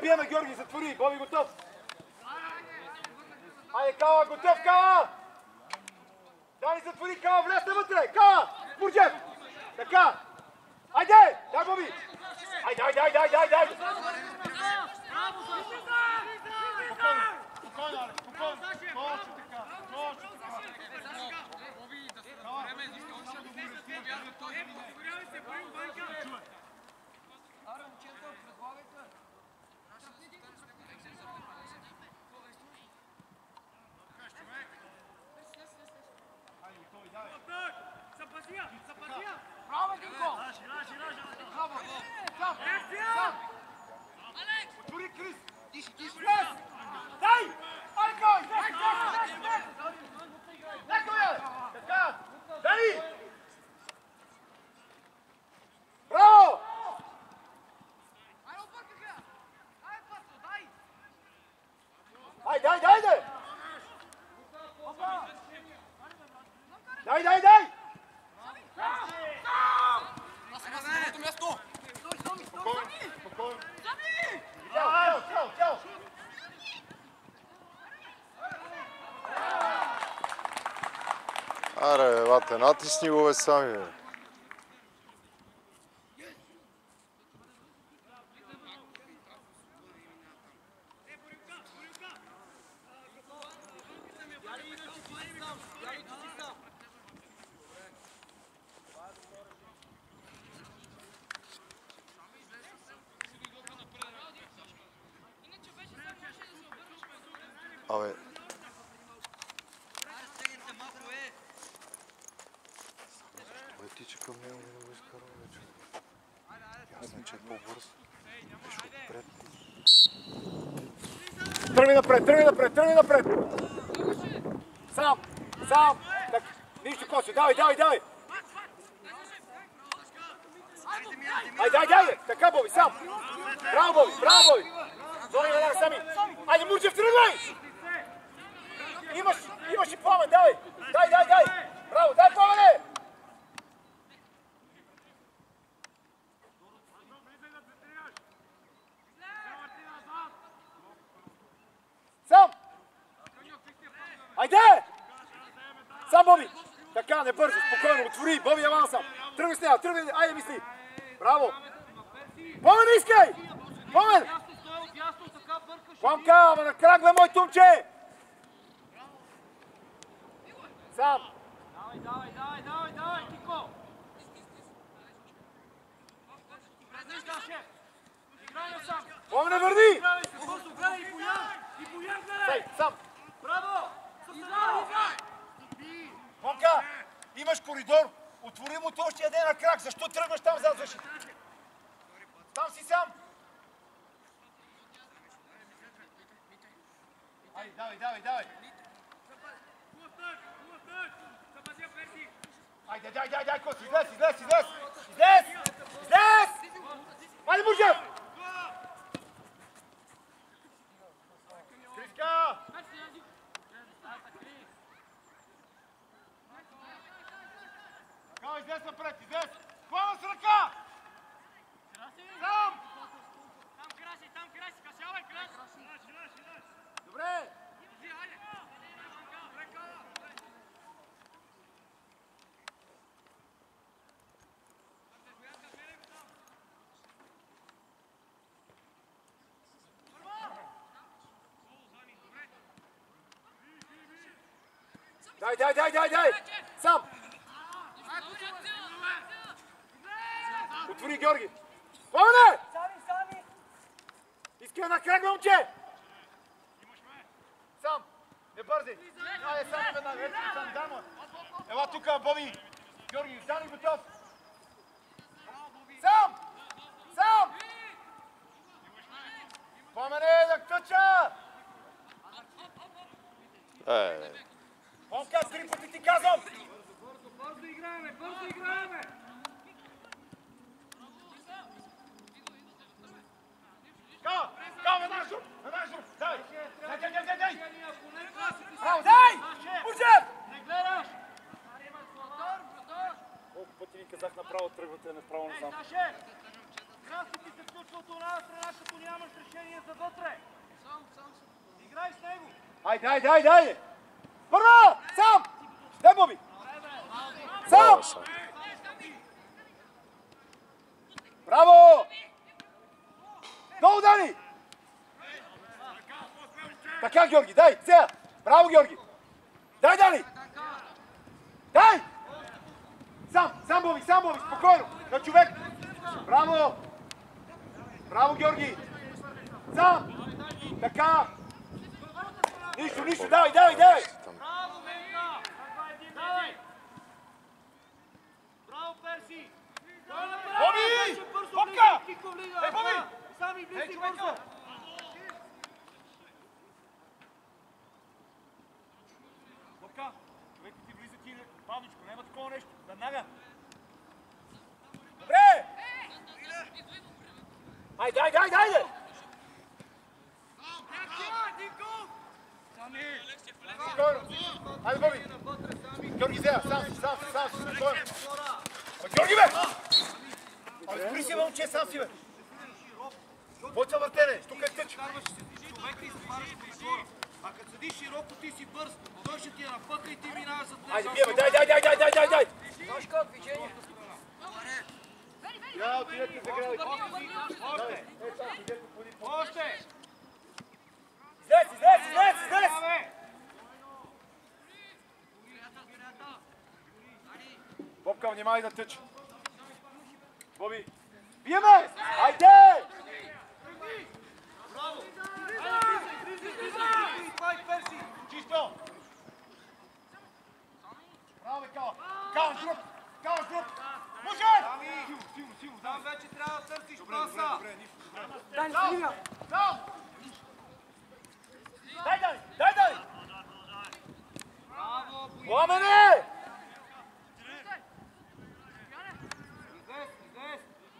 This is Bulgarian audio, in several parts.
Биеме, Георги, затвори. Боби готов. Айде, Кала, готов, Кала! Дани, затвори, Кала, влез навътре! Кала! Бурджев! Така! Айде! Дай, Боби! Айде! Спокойно, Алекс, спокойно. Точно така. Браво, Гинко! Браво! Сам! Отвори, Крис! Тиши! Дай! Айкой! Така! Дай! Браво! Дай! Дай! Спокойно. Тяо! Аре, елате, натисни го бе сами, бе. Абе. Бе, тича към него, не го изкарва вече. Ясно, че е по-бърз. Беше отпред. Тръгни напред! Сам! Так, нищо, Коси, давай! Айде! Така, Боби, сам! Браво, Боби! Зони веднага сами! Айде, Мурчев, тръгвай! Имаш и Пламен, давай! Дай! Браво, дай, Пламене! Сам! Айде! Сам, Боби! Така, не бързо, спокойно, отвори, Боби, яван сам! Тръгни с нея, айде, мисли! Браво! Пламен, искай! Пламен! Пламка, ама на крак, бе, мой тумче! Сам! Давай, Кико! Пламене, върни! И Боян, гледай! Сам! Браво! Пламка, имаш коридор, отвори му то още един на крак, защо тръгваш там зад защита? Там си сам! Давай! Айде, дай, Коси, излез! Айде, Бурджев! Криска! Као, излез напред! Плава с ръка! Сам! Там краси, кашавай, краси! Добре! Дай! Сам! Отвори, Георги! Пламене! Сами! Искай на крак, момче! Сам! Не бързи! Айде, сам веднага, сам, дама! Ела тука, Боби! Георги, Дани готов! Сам! Пламене, да тъча! Помка, 3 пъти ти казвам! Бързо играеме! Као, веднага шур! Дай! Браво, дай! Бурджев! Не гледаш! Колко пъти ви казах направо тръгвате, направо назад. Красно ти се включва от една страна, като нямаш решение. Ajde! Prva! Sam! Daj, Bobi! Sam! Bravo! Долу, Дани! Така, Георги, дай! Сега! Браво, Георги! Дай, Дани! Дай! Сам, Боби, спокойно! На човек! Браво! Браво, Георги! Сам! Така! Нищо, давай! Браво, Менка! Давай! Браво, Перси! Боби! Попка! Боби! Сами близки бързо! Попка! Човек ти влиза ти бавничко, няма такова нещо. Веднага! Добре! Айде! Спокойно! Айде, Боби! Георги, сега! Сам! Спокойно! Георги, бе! Абе, спри си, момче, сам си, бе! Почва въртене, тук е тъч! Човек ти затваряш по изгора. А като седиш широко, ти си бърз. Той ще ти я напъка и ти минаваш за теб. Айде, биеме, дай! Знаеш как движението? Я, отидете за града. Още! Излез! Бобка, внимай да тъч. Боби. Биеме! Айде! Браво! Перси! Чисто! Браво, Кала! Кала, друг! Може! Силно! Там вече трябва да търсиш паса! Дани, стига! Дай! Браво! Пламене!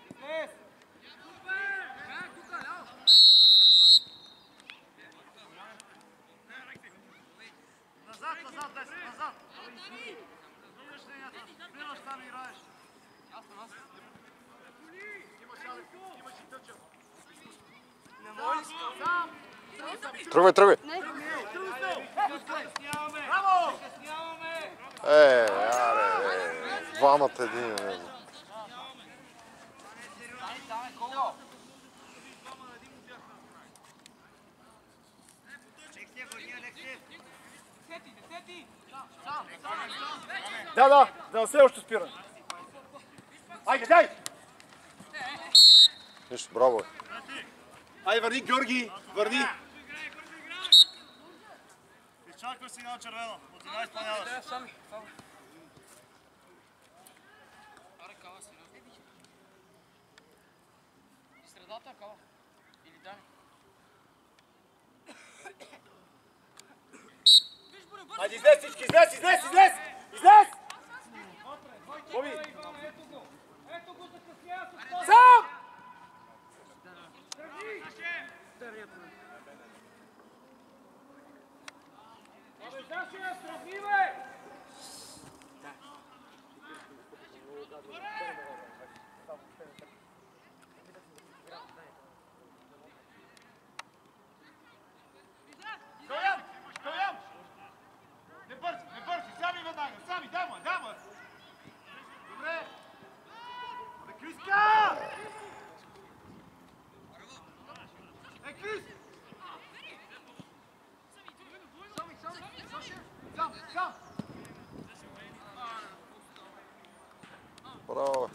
Излез! Назад! Виждаш линията, спираш там и играеш. Ясно. Имаш и тъча. Не можеш сам. Тръгвай! Браво! Двамата един. Да не се още спира. Айде, дай! Нищо, браво е. Айде, върни, Георги, върни! Изчаква сигнал червено. От една изпълняваш. Средата, Кала. Или Дани. Айде, излез всички, излез! Боби! Ето го, закъснява с този. Сам! Абе, Сашия, сравни, бе! Стоям! Не бързи, сами веднага, дай му! Добре! Бе, Криска! Крис! Сам! Браво.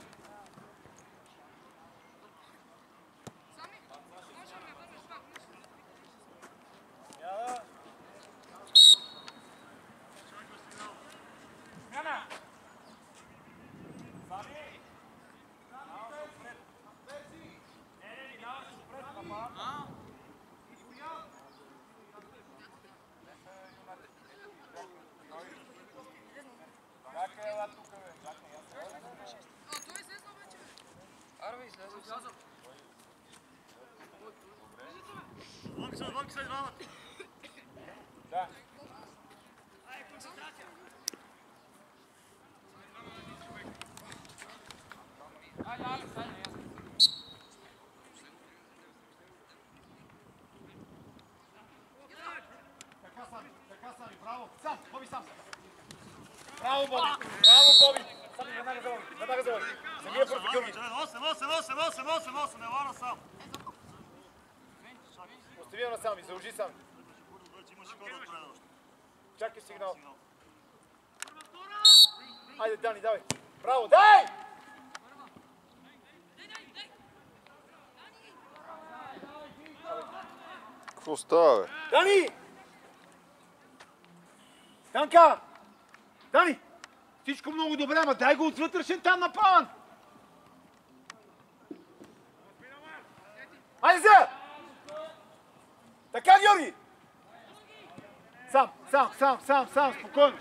Вънки след двамата. Да. Така, Сами. Браво, Боби! Браво, Боби! Сами, веднага за Боби! Веднага за Боби! Самия бързо, Георги! 8, не лана сам. Остави я насам и заложи сам. Чакай сигнал. Айде, Дани, давай! Браво, дай! Какво става, бе? Дани! Данка! Дани! Всичко много добре, ама дай го от вътрешен там на план! Айде за! Така, Георги! Сам, спокойно.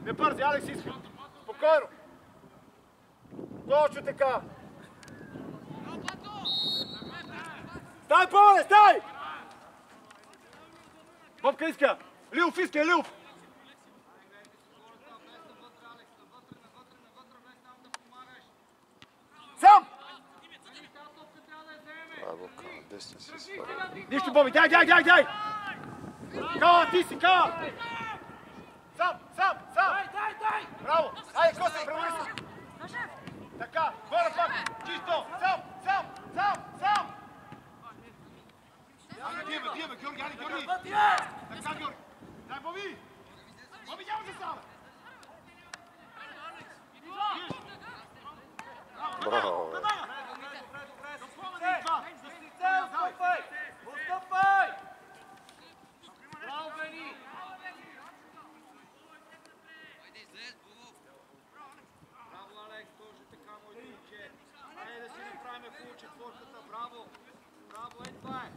Не бързи, Алекс иска. Спокойно. Точно така. Стай, Павле, стай! Бобка иска. Лилов иска, Лилов. Сам! Бобка на десни си сваля. Нищо, Боби, дай! Кала, ти си, Кала! Сам! Браво! Айде, Костя, превори се! Така, горе пак! Чисто! Сам! Диеме, Георги, айде, Георги! Така, Георги! Дай, Боби! Боби, няма да става! Браво, бе. Отстъпвай! Браво, Бени! Браво, Алекс, точно така, мой момче. Айде да си направим хубаво четворката. Браво! Браво, това е.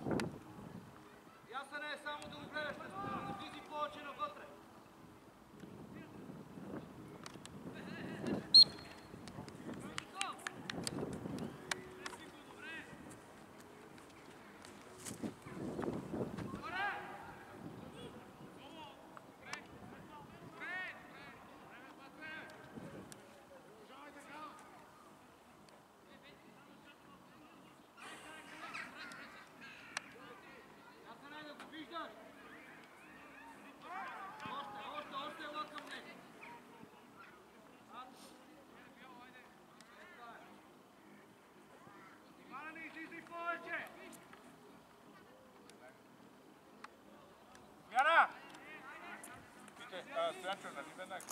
Ясен е само да го гледаш, да навлизи повече навътре.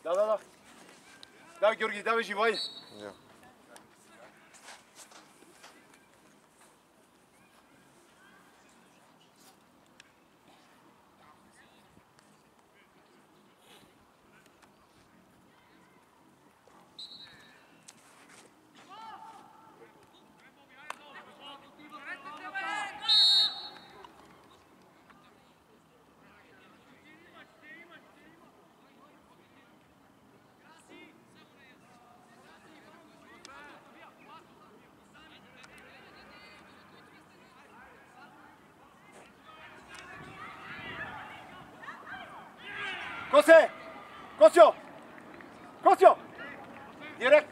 Да. Давай, Георги, давай, живой. Я. Костю! Директ!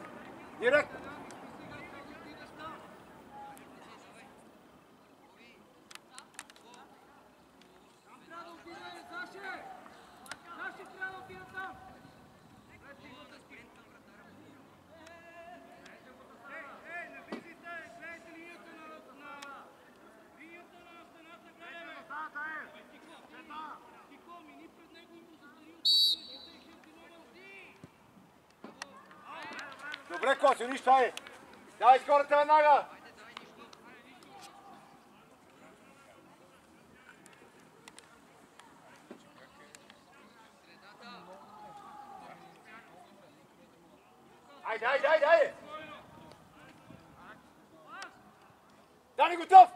Добре, Костю, нищо, айде! Давай скората веднага! Айде! Дани, готов!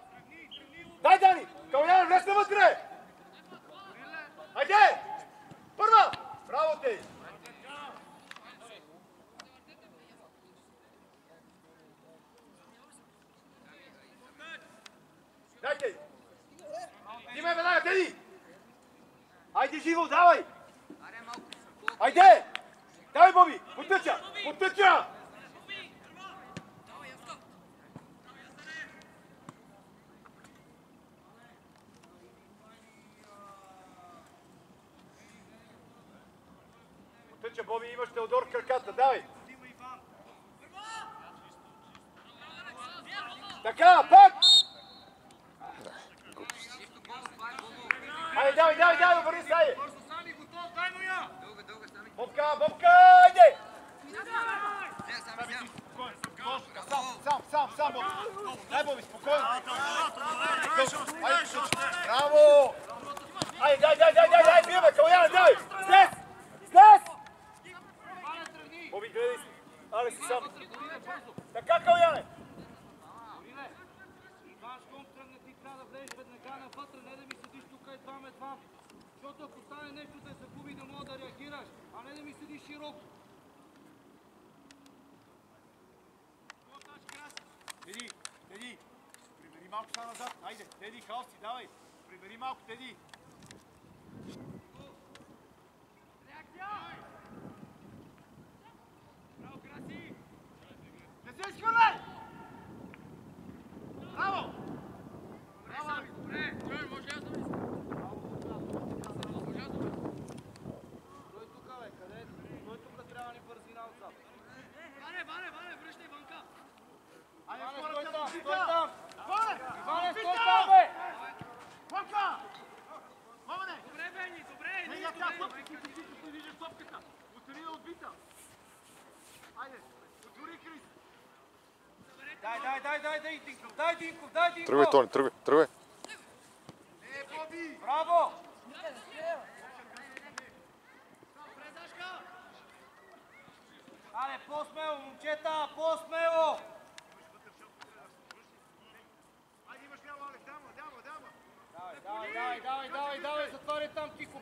Дай, Дани! Калян, влез навътре! Айде! Първа! Браво ти! Дайте! Диме, веднага, теди! Айде, живо, давай! Айде! Давай, Боби! Потъча! Момче, Боби, имаш Теодор в краката, давай! Така, пак! Айде, давай, обърни се, айде! Бобка, айде! Сам, Боби! Дай, Боби, спокойно! Браво! Айде, дай, биеме, Калуяне, давай! Слез! Боби, гледай си! Але си сам! Така, Калуяне! Иван, щом тръгне, ти трябва да влезеш веднага навътре, не да ми седиш тук едва. Защото ако стане нещо да се загуби, да мога да реагираш, а не да ми седиш широко. Теди, прибери малко са назад. Айде, Теди, халси, давай. Прибери малко, Теди. Реакция! Браво, Краси! Не се изхвърляй! Браво! Добре, може аз да ви. Той тук, бе, къде е? Той тук трябва ни бързина отзад. Ване, връщай вънка. Айде, Стой там! Иване, Стой там, бе! Вънка! Мамане! Добре, Бени, добре. Не, тя топка, ти не виждаш топката. Остани да отбита. Айде, отвори, Крис. Дай, Динков! Тръгвай, Тони, тръгвай. Боби! Браво! Але, по-смело, момчета, по-смело! Айде, имаш ляво, Алек, дама. Давай, затваряй там, тихо!